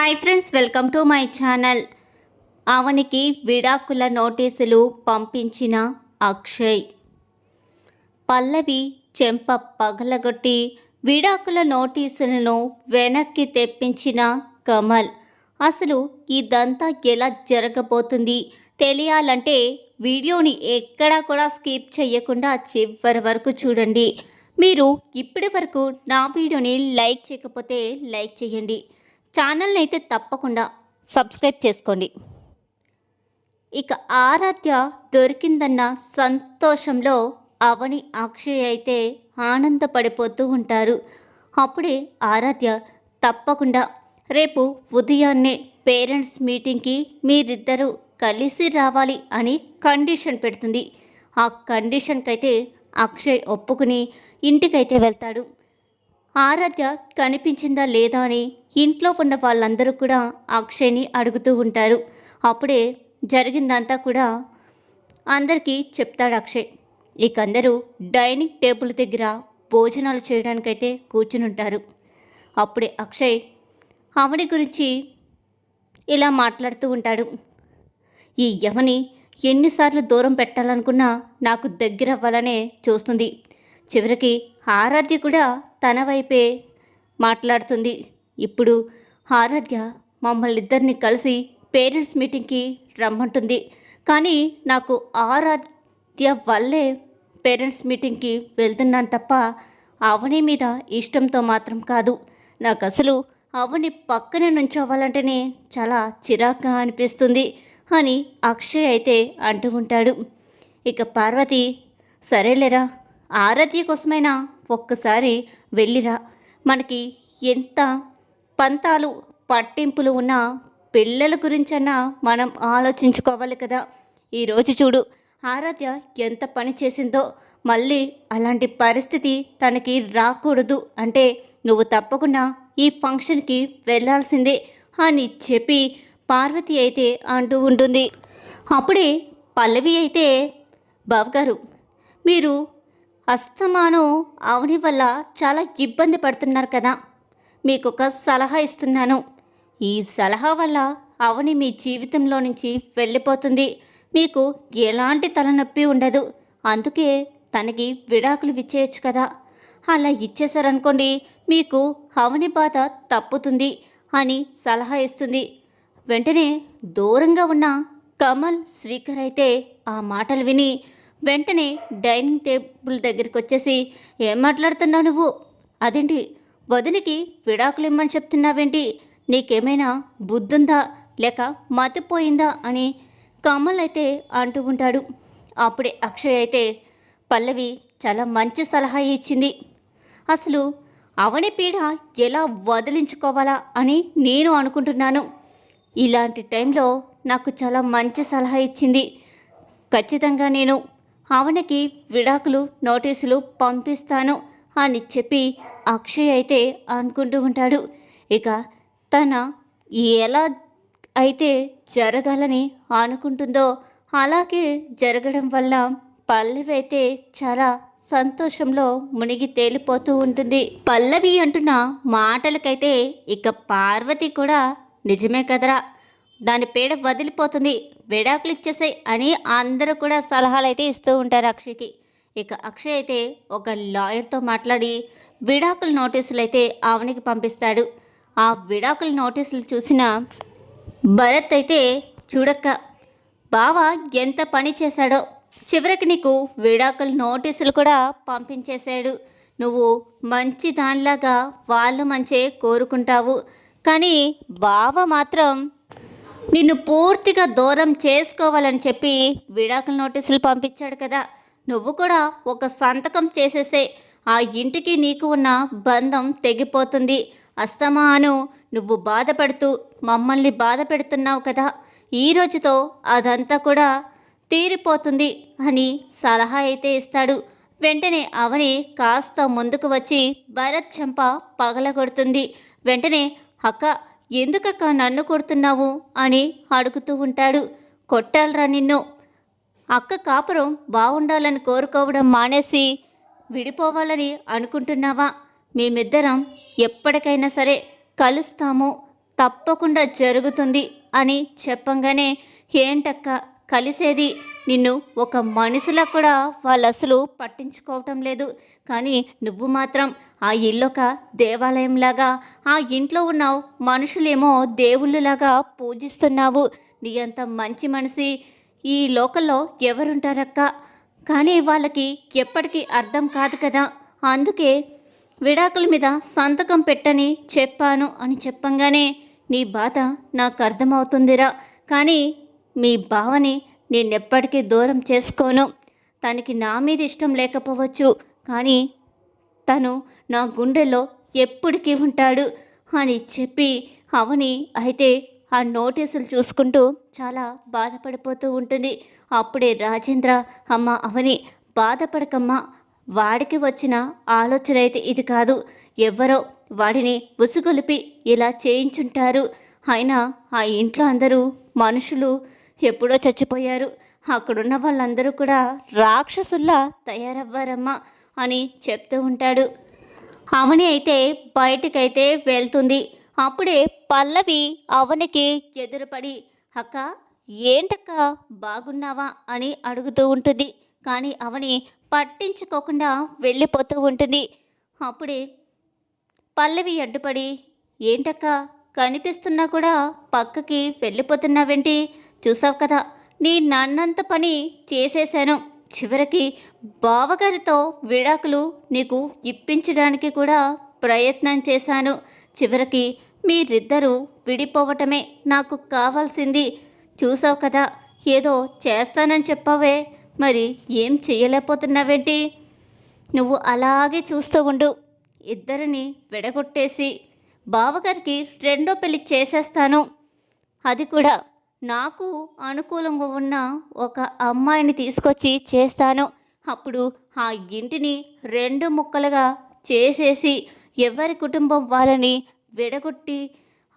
Hi friends, welcome to my channel. అవనికి విడాకుల నోటీసులు పంపించిన అక్షయ్. పల్లవి చెంప పగలగొట్టి విడాకుల నోటీసులను వెనక్కి తెప్పించిన కమల్. అసలు ఇదంతా ఎలా జరగబోతుంది తెలియాలంటే వీడియోని ఎక్కడా కూడా స్కిప్ చేయకుండా చివరి వరకు చూడండి. మీరు ఇప్పటి వరకు నా వీడియోని లైక్ చేయకపోతే లైక్ చేయండి. ఛానల్ని అయితే తప్పకుండా సబ్స్క్రైబ్ చేసుకోండి. ఇక ఆరాధ్య దొరికిందన్న సంతోషంలో అవని అక్షయ్ అయితే ఆనందపడిపోతూ ఉంటారు. అప్పుడే ఆరాధ్య తప్పకుండా రేపు ఉదయాన్నే పేరెంట్స్ మీటింగ్కి మీరిద్దరూ కలిసి రావాలి అని కండిషన్ పెడుతుంది. ఆ కండిషన్కైతే అక్షయ్ ఒప్పుకుని ఇంటికైతే వెళ్తాడు. ఆరాధ్య కనిపించిందా లేదా అని ఇంట్లో ఉన్న వాళ్ళందరూ కూడా అక్షయ్ని అడుగుతూ ఉంటారు. అప్పుడే జరిగిందంతా కూడా అందరికీ చెప్తాడు అక్షయ్. ఇక అందరూ డైనింగ్ టేబుల్ దగ్గర భోజనాలు చేయడానికైతే కూర్చుని ఉంటారు. అప్పుడే అక్షయ్ అవని గురించి ఇలా మాట్లాడుతూ ఉంటాడు. ఈ యమని ఎన్నిసార్లు దూరం పెట్టాలనుకున్నా నాకు దగ్గర అవ్వాలనే చూస్తుంది. చివరికి ఆరాధ్య కూడా తన వైపే మాట్లాడుతుంది. ఇప్పుడు ఆరాధ్య మమ్మల్ని ఇద్దరిని కలిసి పేరెంట్స్ మీటింగ్కి రమ్మంటుంది. కానీ నాకు ఆరాధ్య వల్లే పేరెంట్స్ మీటింగ్కి వెళ్తున్నాను తప్ప అవని మీద ఇష్టంతో మాత్రం కాదు. నాకు అసలు అవని పక్కనే నుంచోవాలంటేనే చాలా చిరాగ్గా అనిపిస్తుంది అని అక్షయ్ అయితే అంటూ ఉంటాడు. ఇక పార్వతి, సరేలేరా, ఆరాధ్య కోసమైనా ఒక్కసారి వెళ్ళిరా. మనకి ఎంత పంతాలు పట్టింపులు ఉన్నా పిల్లల గురించన్నా మనం ఆలోచించుకోవాలి కదా. ఈరోజు చూడు, ఆరాధ్య ఎంత పని చేసిందో. మళ్ళీ అలాంటి పరిస్థితి తనకి రాకూడదు అంటే నువ్వు తప్పకుండా ఈ ఫంక్షన్కి వెళ్ళాల్సిందే అని చెప్పి పార్వతి అయితే అంటూ ఉంటుంది. అప్పుడే పల్లవి అయితే, బావగారు, మీరు అస్తమానం అవని వల్ల చాలా ఇబ్బంది పడుతున్నారు కదా, మీకు ఒక సలహా ఇస్తున్నాను. ఈ సలహా వల్ల అవని మీ జీవితంలో నుంచి వెళ్ళిపోతుంది. మీకు ఎలాంటి తలనొప్పి ఉండదు. అందుకే తనకి విడాకులు ఇచ్చేయచ్చు కదా. అలా ఇచ్చేసారనుకోండి, మీకు అవని బాధ తప్పుతుంది అని సలహా ఇస్తుంది. వెంటనే దూరంగా ఉన్న కమల్, శ్రీకర్ అయితే ఆ మాటలు విని వెంటనే డైనింగ్ టేబుల్ దగ్గరికి వచ్చేసి, ఏం మాట్లాడుతున్నావు నువ్వు? అదేంటి వదినికి విడాకులు ఇమ్మని చెప్తున్నావేంటి? నీకేమైనా బుద్ధుందా లేక మతిపోయిందా అని కమల్ అయితే అంటూ ఉంటాడు. అప్పుడే అక్షయ్ అయితే, పల్లవి చాలా మంచి సలహా ఇచ్చింది. అసలు అవని పీడ ఎలా వదిలించుకోవాలా అని నేను అనుకుంటున్నాను. ఇలాంటి టైంలో నాకు చాలా మంచి సలహా ఇచ్చింది. ఖచ్చితంగా నేను అవనికి విడాకులు నోటీసులు పంపిస్తాను అని చెప్పి అక్షయ్ అయితే అనుకుంటూ ఉంటాడు. ఇక తన ఎలా అయితే జరగాలని అనుకుంటుందో అలాగే జరగడం వల్ల పల్లవి అయితే చాలా సంతోషంలో మునిగి తేలిపోతూ ఉంటుంది. పల్లవి అంటున్న మాటలకైతే ఇక పార్వతి కూడా, నిజమే కదరా, దాని పీడ వదిలిపోతుంది, విడాకులు ఇచ్చేసాయి అని అందరూ కూడా సలహాలు అయితే ఇస్తూ ఉంటారు అక్షయ్కి. ఇక అక్షయ్ అయితే ఒక లాయర్తో మాట్లాడి విడాకుల నోటీసులు అయితే అవనికి పంపిస్తాడు. ఆ విడాకుల నోటీసులు చూసిన భరత్ అయితే, చూడక్క, బావ ఎంత పని చేశాడో, చివరికి నీకు విడాకుల నోటీసులు కూడా పంపించేశాడు. నువ్వు మంచి దానిలాగా వాళ్ళు మంచే కోరుకుంటావు, కానీ బావ మాత్రం నిన్ను పూర్తిగా దూరం చేసుకోవాలని చెప్పి విడాకుల నోటీసులు పంపించాడు కదా. నువ్వు కూడా ఒక సంతకం చేసేసే, ఆ ఇంటికి నీకు ఉన్న బంధం తెగిపోతుంది. అస్తమాను నువ్వు బాధపడుతూ మమ్మల్ని బాధ పెడుతున్నావు కదా, ఈ రోజుతో అదంతా కూడా తీరిపోతుంది అని సలహా అయితే ఇస్తాడు. వెంటనే అవని కాస్త ముందుకు వచ్చి భరత్ చెంప పగలగొడుతుంది. వెంటనే, అక్క, ఎందుకక్క నన్ను కొడుతున్నావు అని అడుగుతూ ఉంటాడు. కొట్టాలరా నిన్ను? అక్క కాపురం బాగుండాలని కోరుకోవడం మానేసి విడిపోవాలని అనుకుంటున్నావా? మేమిద్దరం ఎప్పటికైనా సరే కలుస్తాము, తప్పకుండా జరుగుతుంది అని చెప్పంగానే, ఏంటక్క కలిసేది, నిన్ను ఒక మనిషిలా కూడా వాళ్ళు అసలు పట్టించుకోవటం లేదు, కానీ నువ్వు మాత్రం ఆ ఇల్లొక దేవాలయంలాగా, ఆ ఇంట్లో ఉన్న మనుషులేమో దేవుళ్ళలాగా పూజిస్తున్నావు. నీ అంత మంచి మనిషి ఈ లోకంలో ఎవరుంటారక్క, కానీ వాళ్ళకి ఎప్పటికీ అర్థం కాదు కదా, అందుకే విడాకుల మీద సంతకం పెట్టని చెప్పాను అని చెప్పంగానే, నీ బాధ నాకు అర్థమవుతుందిరా, కానీ మీ బావని నేనెప్పటికీ దూరం చేసుకోను. తనకి నా మీద ఇష్టం లేకపోవచ్చు, కానీ తను నా గుండెల్లో ఎప్పటికీ ఉంటాడు అని చెప్పి అవని అయితే ఆ నోటీసులు చూసుకుంటూ చాలా బాధపడిపోతూ ఉంటుంది. అప్పుడే రాజేంద్ర, అమ్మ అవని బాధపడకమ్మా, వాడికి వచ్చిన ఆలోచన అయితే ఇది కాదు, ఎవ్వరో వాడిని ఉసుగొలిపి ఇలా చేయించుంటారు. అయినా ఆ ఇంట్లో అందరూ మనుషులు ఎప్పుడో చచ్చిపోయారు, అక్కడున్న వాళ్ళందరూ కూడా రాక్షసుల్లా తయారవ్వారమ్మా అని చెప్తూ ఉంటాడు. అవని అయితే బయటికైతే వెళ్తుంది. అప్పుడే పల్లవి అవనికి ఎదురుపడి, అక్క ఏంటక్క బాగున్నావా అని అడుగుతూ ఉంటుంది. కానీ అవని పట్టించుకోకుండా వెళ్ళిపోతూ ఉంటుంది. అప్పుడే పల్లవి అడ్డుపడి, ఏంటక్క కనిపిస్తున్నా కూడా పక్కకి వెళ్ళిపోతున్నావేంటి, చూసావు కదా నీ నన్నంత పని చేసేశాను, చివరికి బావగారితో విడాకులు నీకు ఇప్పించడానికి కూడా ప్రయత్నం చేశాను, చివరికి మీరిద్దరూ విడిపోవటమే నాకు కావాల్సింది, చూసావు కదా ఏదో చేస్తానని చెప్పావే, మరి ఏం చేయలేకపోతున్నావేంటి, నువ్వు అలాగే చూస్తూ ఉండు, ఇద్దరిని విడగొట్టేసి బావగారికి రెండో పెళ్లి చేసేస్తాను, అది కూడా నాకు అనుకూలంగా ఉన్న ఒక అమ్మాయిని తీసుకొచ్చి చేస్తాను, అప్పుడు ఆ ఇంటిని రెండు ముక్కలుగా చేసేసి ఎవరి కుటుంబం వాళ్ళని విడగొట్టి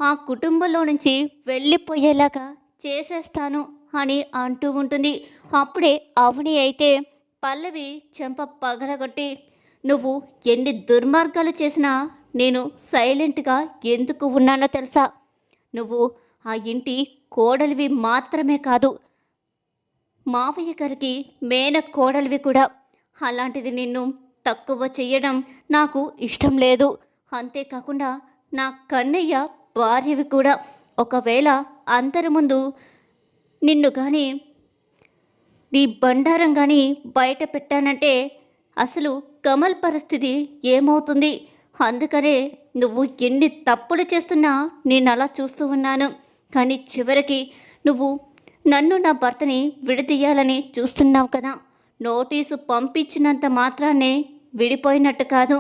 ఆ కుటుంబంలో నుంచి వెళ్ళిపోయేలాగా చేసేస్తాను అని అంటూ ఉంటుంది. అప్పుడే అవని అయితే పల్లవి చెంప పగలగొట్టి, నువ్వు ఎన్ని దుర్మార్గాలు చేసినా నేను సైలెంట్గా ఎందుకు ఉన్నానో తెలుసా, నువ్వు ఆ ఇంటి కోడలివి మాత్రమే కాదు, మావయ్య గారికి మేన కోడలివి కూడా, అలాంటిది నిన్ను తక్కువ చెయ్యడం నాకు ఇష్టం లేదు, అంతేకాకుండా నా కన్నయ్య భార్యవి కూడా, ఒకవేళ అందరి ముందు నిన్ను కానీ నీ బండారం కానీ బయట పెట్టానంటే అసలు కమల్ పరిస్థితి ఏమవుతుంది, అందుకనే నువ్వు ఎన్ని తప్పులు చేస్తున్నా నేను అలా చూస్తూ ఉన్నాను, కానీ చివరికి నువ్వు నన్ను నా భర్తని విడదీయాలని చూస్తున్నావు కదా, నోటీసు పంపించినంత మాత్రాన్నే విడిపోయినట్టు కాదు,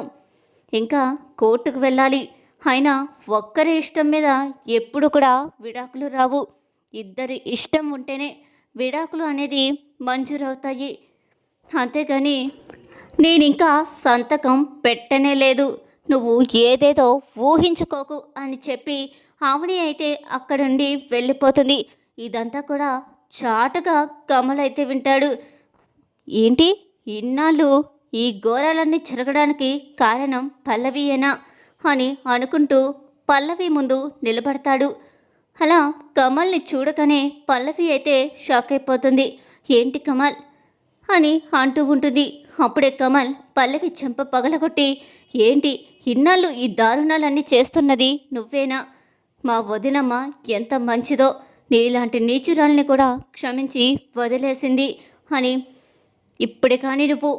ఇంకా కోర్టుకు వెళ్ళాలి, అయినా ఒక్కరి ఇష్టం మీద ఎప్పుడు కూడా విడాకులు రావు, ఇద్దరి ఇష్టం ఉంటేనే విడాకులు అనేది మంజూరవుతాయి, అంతేగాని నేనింకా సంతకం పెట్టనే లేదు, నువ్వు ఏదేదో ఊహించుకోకు అని చెప్పి ఆవిడ అయితే అక్కడుండి వెళ్ళిపోతుంది. ఇదంతా కూడా చాటుగా కమల్ అయితే వింటాడు. ఏంటి ఇన్నాళ్ళు ఈ ఘోరాలన్నీ జరగడానికి కారణం పల్లవియేనా అని అనుకుంటూ పల్లవి ముందు నిలబడతాడు. అలా కమల్ని చూడగానే పల్లవి అయితే షాక్ అయిపోతుంది. ఏంటి కమల్ అని అంటూ ఉంటుంది. అప్పుడే కమల్ పల్లవి చెంప పగలగొట్టి, ఏంటి ఇన్నాళ్ళు ఈ దారుణాలన్నీ చేస్తున్నది నువ్వేనా, మా వదినమ్మ ఎంత మంచిదో, నీలాంటి నీచురాల్ని కూడా క్షమించి వదిలేసింది అని, ఇప్పుడే కానీ నువ్వు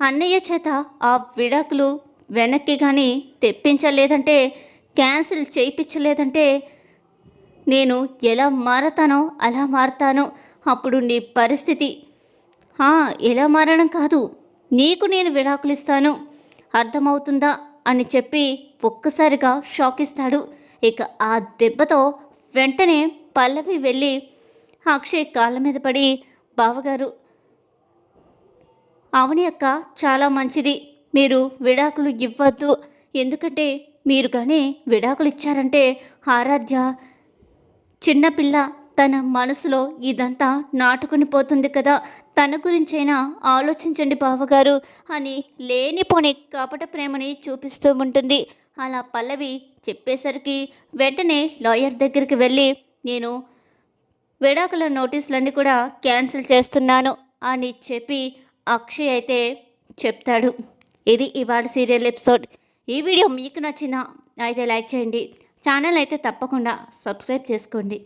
అన్నయ్య చేత ఆ విడాకులు వెనక్కి కానీ తెప్పించలేదంటే, క్యాన్సిల్ చేయించలేదంటే నేను ఎలా మారతానో అలా మారతాను, అప్పుడు నీ పరిస్థితి ఎలా మారడం కాదు, నీకు నేను విడాకులు ఇస్తాను, అర్థమవుతుందా అని చెప్పి ఒక్కసారిగా షాక్ ఇస్తాడు. ఇక ఆ దెబ్బతో వెంటనే పల్లవి వెళ్ళి అక్షయ్ కాళ్ళ మీద పడి, బావగారు అవని అక్క చాలా మంచిది, మీరు విడాకులు ఇవ్వద్దు, ఎందుకంటే మీరు కానీ విడాకులు ఇచ్చారంటే ఆరాధ్య చిన్నపిల్ల, తన మనసులో ఇదంతా నాటుకుని పోతుంది కదా, తన గురించైనా ఆలోచించండి బావగారు అని లేనిపోని కపట ప్రేమని చూపిస్తూ ఉంటుంది. అలా పల్లవి చెప్పేసరికి వెంటనే లాయర్ దగ్గరికి వెళ్ళి నేను విడాకుల నోటీసులన్నీ కూడా క్యాన్సిల్ చేస్తున్నాను అని చెప్పి అక్షయ్ అయితే చెప్తాడు. ఇది ఇవాళ సీరియల్ ఎపిసోడ్. ఈ వీడియో మీకు నచ్చిందా అయితే లైక్ చేయండి. ఛానల్ అయితే తప్పకుండా సబ్స్క్రైబ్ చేసుకోండి.